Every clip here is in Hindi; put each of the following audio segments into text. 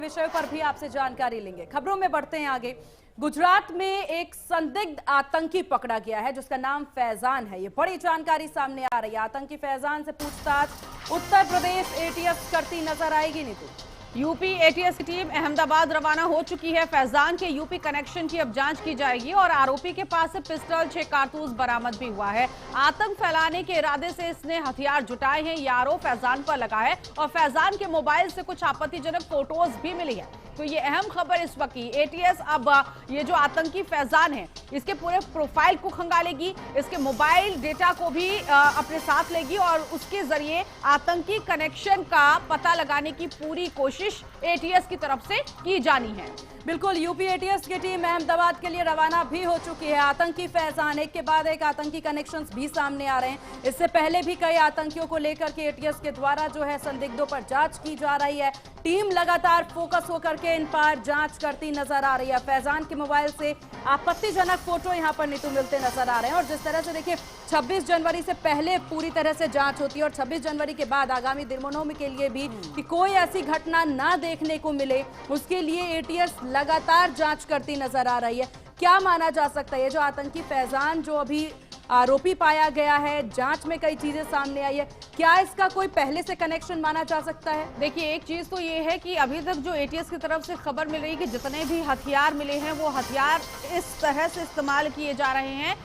विषय पर भी आपसे जानकारी लेंगे। खबरों में बढ़ते हैं आगे। गुजरात में एक संदिग्ध आतंकी पकड़ा गया है जिसका नाम फैजान है। ये बड़ी जानकारी सामने आ रही है। आतंकी फैजान से पूछताछ उत्तर प्रदेश एटीएस करती नजर आएगी। नीतू, यूपी एटीएस की टीम अहमदाबाद रवाना हो चुकी है। फैजान के यूपी कनेक्शन की अब जांच की जाएगी और आरोपी के पास से पिस्टल 6 कारतूस बरामद भी हुआ है। आतंक फैलाने के इरादे से इसने हथियार जुटाए हैं, ये आरोप फैजान पर लगा है और फैजान के मोबाइल से कुछ आपत्तिजनक फोटोज भी मिली है। तो ये अहम खबर इस वक्त की। एटीएस अब ये जो आतंकी फैजान है इसके पूरे प्रोफाइल को खंगालेगी, इसके मोबाइल डेटा को भी अपने साथ लेगी और उसके जरिए आतंकी कनेक्शन का पता लगाने की पूरी कोशिश एटीएस की तरफ से की जानी है। बिल्कुल, यूपी एटीएस की टीम अहमदाबाद के लिए रवाना भी हो चुकी है। आतंकी फैजान, एक के बाद एक आतंकी कनेक्शंस भी सामने आ रहे हैं। इससे पहले भी कई आतंकियों को लेकर के एटीएस के द्वारा जो है संदिग्धों पर जांच की जा रही है। टीम लगातार फोकस होकर के इन पर जांच करती नजर आ रही है। फैजान के मोबाइल से आपत्तिजनक फोटो यहां पर नीतू मिलते नजर आ रहे हैं और जिस तरह से देखिए 26 जनवरी से पहले पूरी तरह से जांच होती है और 26 जनवरी के बाद आगामी दिनों के लिए भी कि कोई ऐसी घटना ना देखने को मिले, उसके लिए एटीएस लगातार जांच करती नजर आ रही है। क्या माना जा सकता है, ये जो आतंकी फैजान जो अभी आरोपी पाया गया है, जांच में कई चीजें सामने आई है, क्या इसका कोई पहले से कनेक्शन माना जा सकता है? देखिए, एक चीज तो ये है कि अभी तक जो एटीएस की तरफ से खबर मिल रही है कि जितने भी हथियार मिले हैं वो हथियार इस तरह से इस्तेमाल किए जा रहे हैं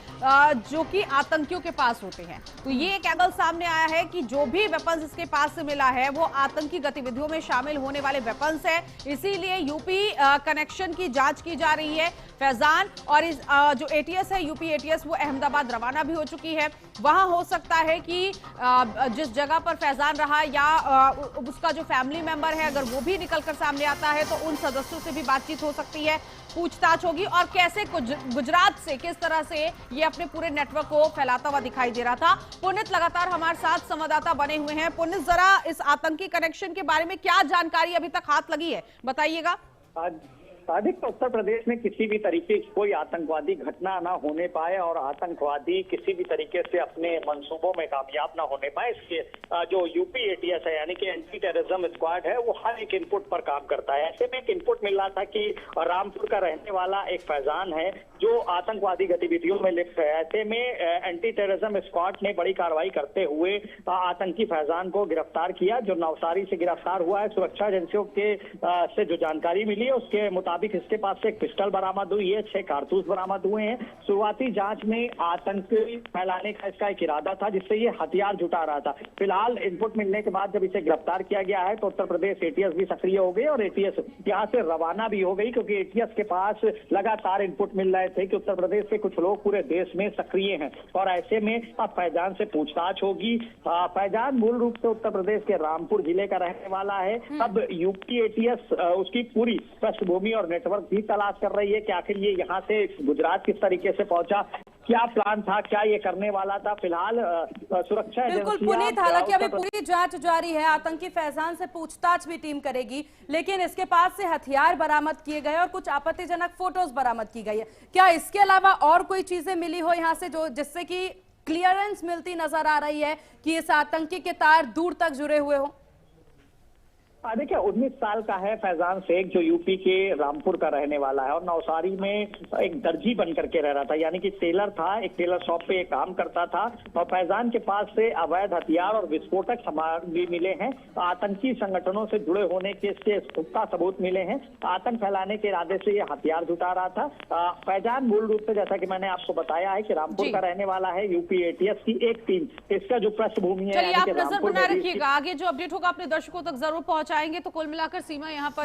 जो कि आतंकियों के पास होते हैं। तो ये एक एंगल सामने आया है कि जो भी वेपन्स इसके पास से मिला है वो आतंकी गतिविधियों में शामिल होने वाले वेपन्स है। इसीलिए यूपी कनेक्शन की जांच की जा रही है। फैजान और इस जो एटीएस है, यूपी एटीएस, वो अहमदाबाद रवाना भी हो चुकी है। वहां हो सकता है कि जिस जगह पर फैजान रहा या उसका जो फैमिली मेंबर है अगर वो भी निकलकर सामने आता है तो उन सदस्यों से भी बातचीत हो सकती है, पूछताछ होगी और कैसे गुजरात से किस तरह से ये अपने पूरे नेटवर्क को फैलाता हुआ दिखाई दे रहा था। पुनित लगातार हमारे साथ संवाददाता बने हुए हैं। पुनित, जरा इस आतंकी कनेक्शन के बारे में क्या जानकारी अभी तक हाथ लगी है, बताइएगा। अधिक तो उत्तर प्रदेश में किसी भी तरीके की कोई आतंकवादी घटना ना होने पाए और आतंकवादी किसी भी तरीके से अपने मंसूबों में कामयाब ना होने पाए, इसके जो यूपी एटीएस है यानी कि एंटी टेररिज्म स्क्वाड है वो हर एक इनपुट पर काम करता है। ऐसे में एक इनपुट मिल रहा था कि रामपुर का रहने वाला एक फैजान है जो आतंकवादी गतिविधियों में लिप्त है। ऐसे में एंटी टेररिज्म स्क्वाड ने बड़ी कार्रवाई करते हुए आतंकी फैजान को गिरफ्तार किया, जो नवसारी से गिरफ्तार हुआ है। सुरक्षा एजेंसियों के से जो जानकारी मिली है उसके मुताबिक इसके पास से एक पिस्टल बरामद हुई है, 6 कारतूस बरामद हुए हैं। शुरुआती जांच में आतंक फैलाने का इसका एक इरादा था जिससे ये हथियार जुटा रहा था। फिलहाल इनपुट मिलने के बाद जब इसे गिरफ्तार किया गया है तो उत्तर प्रदेश एटीएस भी सक्रिय हो गई और एटीएस यहाँ से रवाना भी हो गई, क्योंकि एटीएस के पास लगातार इनपुट मिल रहे थे कि उत्तर प्रदेश से कुछ लोग पूरे देश में सक्रिय हैं और ऐसे में अब फैजान से पूछताछ होगी। फैजान मूल रूप से उत्तर प्रदेश के रामपुर जिले का रहने वाला है। अब यूपी एटीएस उसकी पूरी पृष्ठभूमि और नेटवर्क भी तलाश कर रही है कि आखिर ये यहाँ से गुजरात किस तरीके से पहुंचा, क्या प्लान था, क्या ये करने वाला था। फिलहाल सुरक्षा बिल्कुल पुनीत, हालांकि अभी पूरी जांच जारी है। आतंकी फैजान से पूछताछ भी टीम करेगी, लेकिन इसके पास से हथियार बरामद किए गए और कुछ आपत्तिजनक फोटोज बरामद की गई है। क्या इसके अलावा और कोई चीजें मिली हो यहाँ से जो जिससे कि क्लियरेंस मिलती नजर आ रही है कि इस आतंकी के तार दूर तक जुड़े हुए हो? देखिए, 19 साल का है फैजान शेख जो यूपी के रामपुर का रहने वाला है और नवसारी में एक दर्जी बन करके रह रहा था, यानी कि टेलर था, एक टेलर शॉप पे काम करता था। और फैजान के पास से अवैध हथियार और विस्फोटक सामान भी मिले हैं। आतंकी संगठनों से जुड़े होने के इसके पुख्ता सबूत मिले हैं। आतंक फैलाने के इरादे से ये हथियार जुटा रहा था। फैजान मूल रूप से, जैसा कि मैंने आपको बताया है, कि रामपुर का रहने वाला है। यूपी एटीएस की एक टीम इसका जो पृष्ठभूमि है, आप नजर बना रखिएगा, आगे जो अपडेट होगा अपने दर्शकों तक जरूर पहुंचाएंगे। तो कुल मिलाकर सीमा यहाँ पर